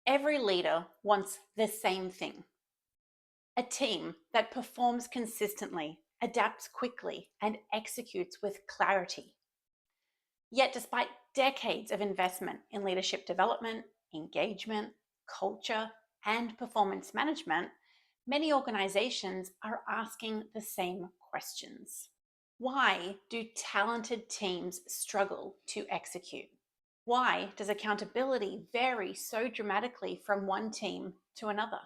Every leader wants the same thing: a team that performs consistently, adapts quickly, and executes with clarity. Yet, despite decades of investment in leadership development, engagement, culture, and performance management, many organizations are asking the same questions. Why do talented teams struggle to execute? Why does accountability vary so dramatically from one team to another?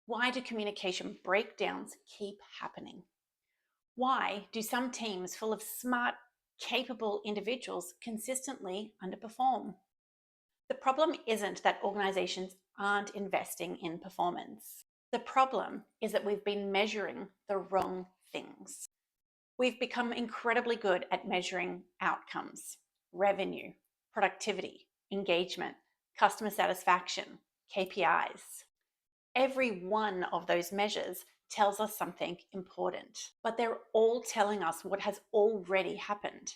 Why do communication breakdowns keep happening? Why do some teams full of smart, capable individuals consistently underperform? The problem isn't that organizations aren't investing in performance. The problem is that we've been measuring the wrong things. We've become incredibly good at measuring outcomes: revenue, productivity, engagement, customer satisfaction, KPIs. Every one of those measures tells us something important, but they're all telling us what has already happened.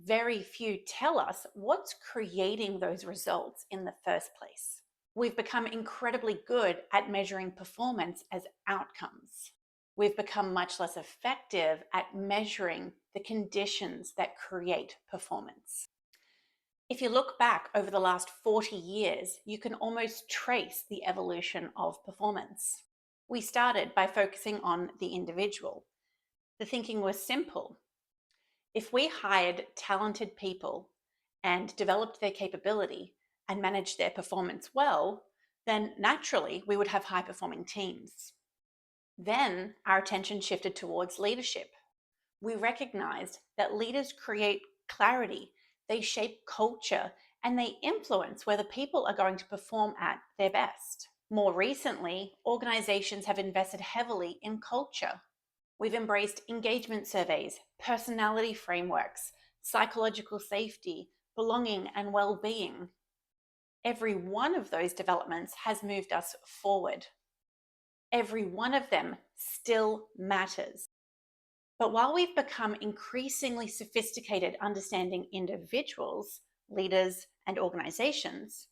Very few tell us what's creating those results in the first place. We've become incredibly good at measuring performance as outcomes. We've become much less effective at measuring the conditions that create performance. If you look back over the last 40 years, you can almost trace the evolution of performance. We started by focusing on the individual. The thinking was simple. If we hired talented people and developed their capability and managed their performance well, then naturally we would have high-performing teams. Then our attention shifted towards leadership. We recognized that leaders create clarity, they shape culture, and they influence whether people are going to perform at their best. More recently, organizations have invested heavily in culture. We've embraced engagement surveys, personality frameworks, psychological safety, belonging, and well-being. Every one of those developments has moved us forward. Every one of them still matters. But while we've become increasingly sophisticated understanding individuals, leaders, and organizations,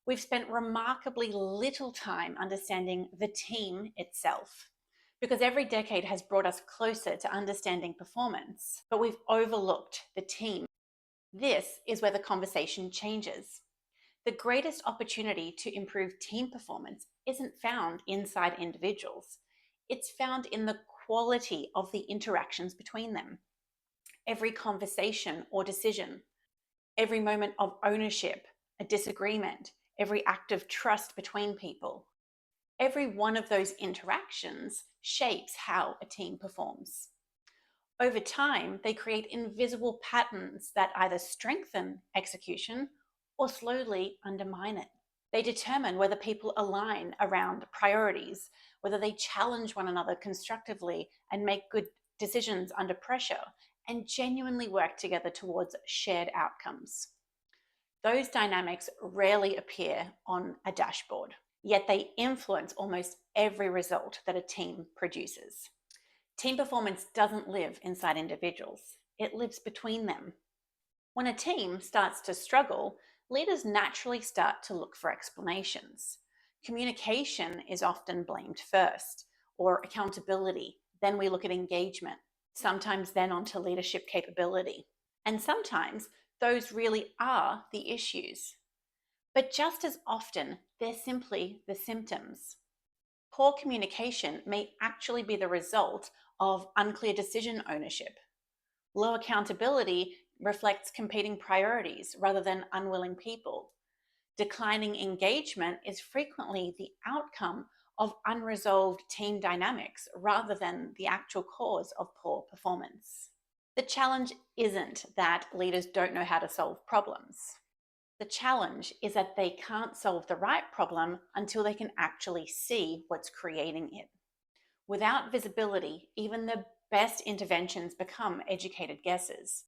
we've spent remarkably little time understanding the team itself. Because every decade has brought us closer to understanding performance, but we've overlooked the team. This is where the conversation changes. The greatest opportunity to improve team performance isn't found inside individuals. It's found in the quality of the interactions between them. Every conversation or decision, every moment of ownership, a disagreement, every act of trust between people. Every one of those interactions shapes how a team performs. Over time, they create invisible patterns that either strengthen execution or slowly undermine it. They determine whether people align around priorities, whether they challenge one another constructively and make good decisions under pressure, and genuinely work together towards shared outcomes. Those dynamics rarely appear on a dashboard, yet they influence almost every result that a team produces. Team performance doesn't live inside individuals, it lives between them. When a team starts to struggle, leaders naturally start to look for explanations. Communication is often blamed first, or accountability. Then we look at engagement, sometimes then onto leadership capability. And sometimes those really are the issues. But just as often, they're simply the symptoms. Poor communication may actually be the result of unclear decision ownership. Low accountability reflects competing priorities rather than unwilling people. Declining engagement is frequently the outcome of unresolved team dynamics rather than the actual cause of poor performance. The challenge isn't that leaders don't know how to solve problems. The challenge is that they can't solve the right problem until they can actually see what's creating it. Without visibility, even the best interventions become educated guesses.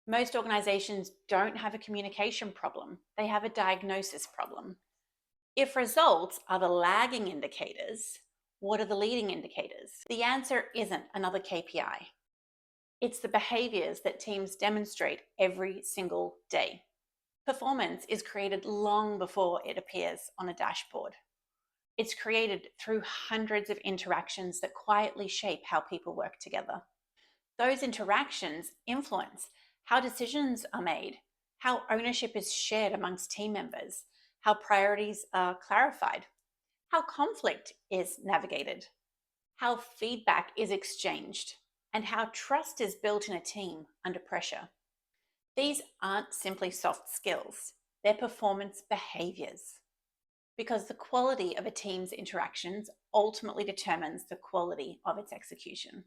Most organizations don't have a communication problem, they have a diagnosis problem. If results are the lagging indicators, what are the leading indicators? The answer isn't another KPI. It's the behaviors that teams demonstrate every single day. Performance is created long before it appears on a dashboard. It's created through hundreds of interactions that quietly shape how people work together. Those interactions influence how decisions are made, how ownership is shared amongst team members, how priorities are clarified, how conflict is navigated, how feedback is exchanged, and how trust is built in a team under pressure. These aren't simply soft skills, they're performance behaviors, because the quality of a team's interactions ultimately determines the quality of its execution.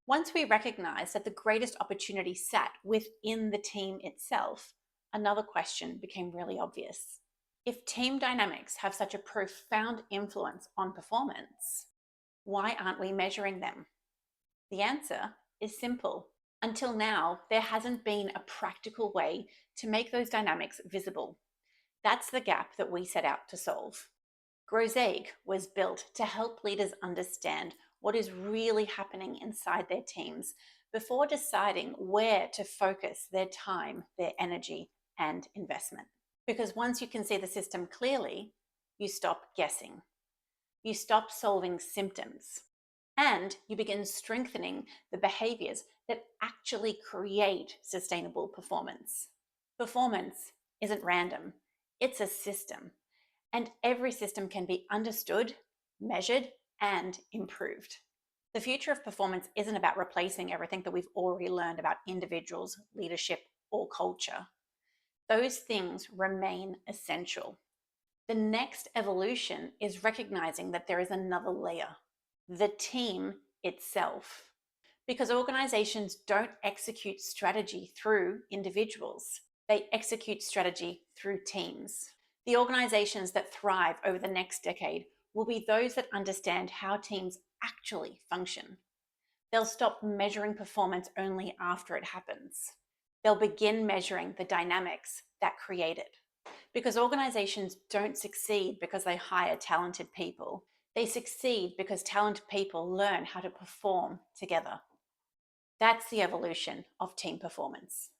Once we recognize that the greatest opportunity sat within the team itself, another question became really obvious. If team dynamics have such a profound influence on performance, why aren't we measuring them? The answer is simple. Until now, there hasn't been a practical way to make those dynamics visible. That's the gap that we set out to solve. Grosaic was built to help leaders understand what is really happening inside their teams before deciding where to focus their time, their energy, and investment. Because once you can see the system clearly, you stop guessing. You stop solving symptoms, and you begin strengthening the behaviors that actually create sustainable performance. Performance isn't random, it's a system, and every system can be understood, measured, and improved. The future of performance isn't about replacing everything that we've already learned about individuals, leadership, or culture. Those things remain essential. The next evolution is recognizing that there is another layer, the team itself. Because organizations don't execute strategy through individuals, they execute strategy through teams. The organizations that thrive over the next decade will be those that understand how teams actually function. They'll stop measuring performance only after it happens. They'll begin measuring the dynamics that create it. Because organizations don't succeed because they hire talented people. They succeed because talented people learn how to perform together. That's the evolution of team performance.